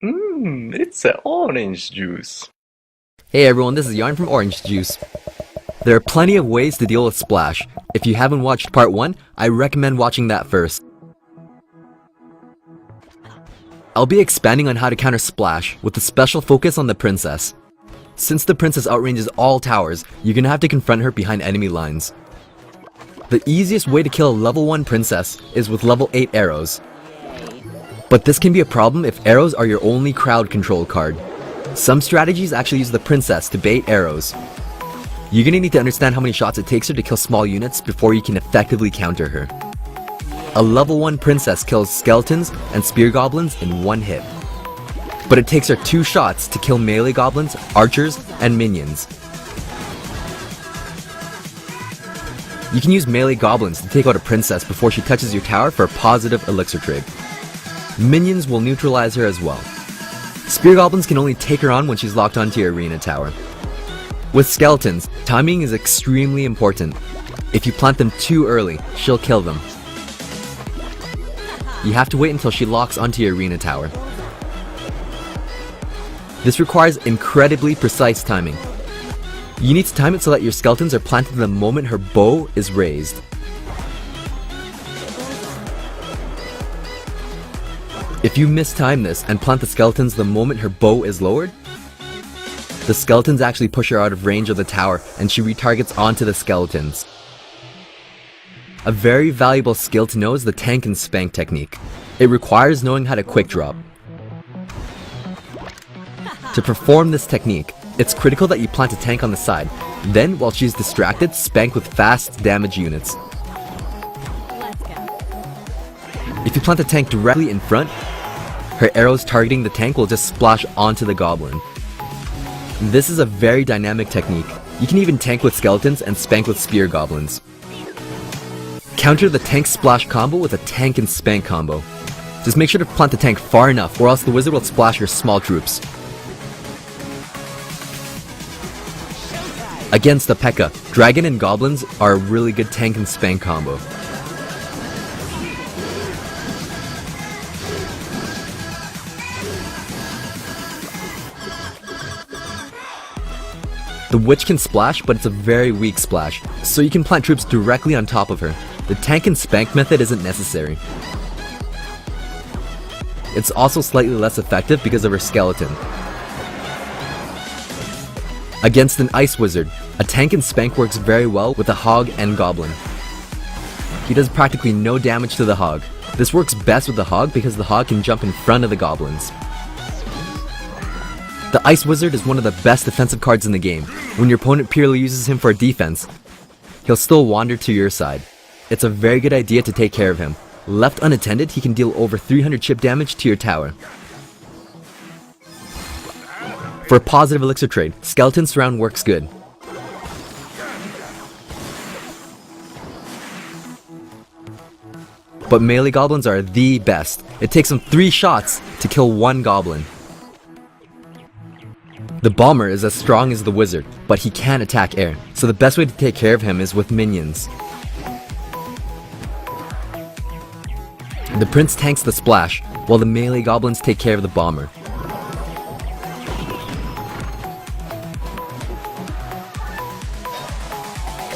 It's an orange juice. Hey everyone, this is Yarn from Orange Juice. There are plenty of ways to deal with Splash. If you haven't watched part 1, I recommend watching that first. I'll be expanding on how to counter Splash with a special focus on the princess. Since the princess outranges all towers, you're gonna have to confront her behind enemy lines. The easiest way to kill a level 1 princess is with level 8 arrows. But this can be a problem if arrows are your only crowd control card. Some strategies actually use the princess to bait arrows. You're gonna need to understand how many shots it takes her to kill small units before you can effectively counter her. A level 1 princess kills skeletons and spear goblins in one hit. But it takes her 2 shots to kill melee goblins, archers, and minions. You can use melee goblins to take out a princess before she touches your tower for a positive elixir trade. Minions will neutralize her as well. Spear goblins can only take her on when she's locked onto your arena tower. With skeletons, timing is extremely important. If you plant them too early, she'll kill them. You have to wait until she locks onto your arena tower. This requires incredibly precise timing. You need to time it so that your skeletons are planted the moment her bow is raised. If you mistime this and plant the skeletons the moment her bow is lowered, the skeletons actually push her out of range of the tower and she retargets onto the skeletons. A very valuable skill to know is the tank and spank technique. It requires knowing how to quick drop. To perform this technique, it's critical that you plant a tank on the side, then while she's distracted, spank with fast damage units. If you plant the tank directly in front, her arrows targeting the tank will just splash onto the goblin. This is a very dynamic technique. You can even tank with skeletons and spank with spear goblins. Counter the tank splash combo with a tank and spank combo. Just make sure to plant the tank far enough or else the wizard will splash your small troops. Against the P.E.K.K.A, dragon and goblins are a really good tank and spank combo. The witch can splash, but it's a very weak splash, so you can plant troops directly on top of her. The tank and spank method isn't necessary. It's also slightly less effective because of her skeleton. Against an ice wizard, a tank and spank works very well with a hog and goblin. He does practically no damage to the hog. This works best with the hog because the hog can jump in front of the goblins. The Ice Wizard is one of the best defensive cards in the game. When your opponent purely uses him for defense, he'll still wander to your side. It's a very good idea to take care of him. Left unattended, he can deal over 300 chip damage to your tower. For a positive elixir trade, Skeleton Surround works good. But melee goblins are the best. It takes them 3 shots to kill 1 goblin. The bomber is as strong as the wizard, but he can't attack air, so the best way to take care of him is with minions. The prince tanks the splash, while the melee goblins take care of the bomber.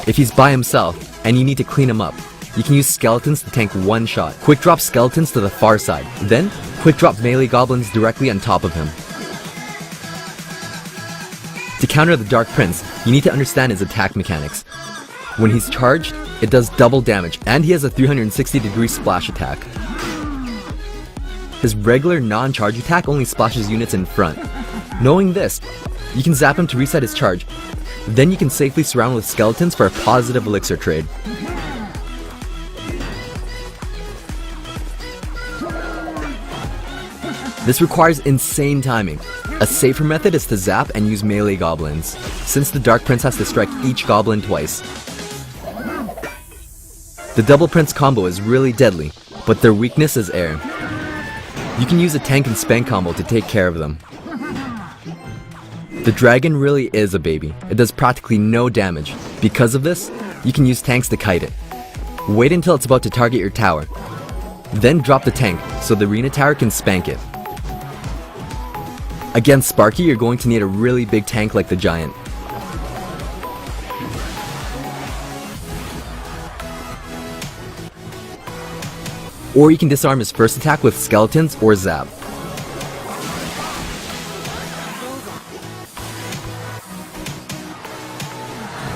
If he's by himself, and you need to clean him up, you can use skeletons to tank 1 shot. Quick drop skeletons to the far side, then quick drop melee goblins directly on top of him. To counter the Dark Prince, you need to understand his attack mechanics. When he's charged, it does double damage, and he has a 360-degree splash attack. His regular non-charge attack only splashes units in front. Knowing this, you can zap him to reset his charge. Then you can safely surround with skeletons for a positive elixir trade. This requires insane timing. A safer method is to zap and use melee goblins, since the Dark Prince has to strike each goblin twice. The Double Prince combo is really deadly, but their weakness is air. You can use a tank and spank combo to take care of them. The dragon really is a baby. It does practically no damage. Because of this, you can use tanks to kite it. Wait until it's about to target your tower. Then drop the tank so the arena tower can spank it. Against Sparky, you're going to need a really big tank like the Giant. Or you can disarm his first attack with Skeletons or Zap.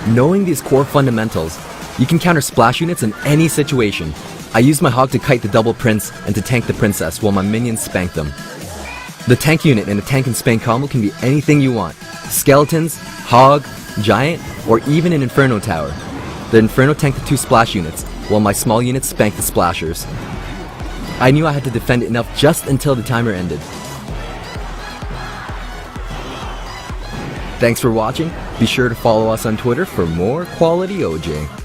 Knowing these core fundamentals, you can counter splash units in any situation. I use my Hog to kite the double prince and to tank the princess while my minions spank them. The tank unit in a tank and spank combo can be anything you want. Skeletons, Hog, Giant, or even an Inferno Tower. The Inferno tanked the 2 splash units, while my small units spanked the splashers. I knew I had to defend it enough just until the timer ended. Thanks for watching. Be sure to follow us on Twitter for more quality OJ.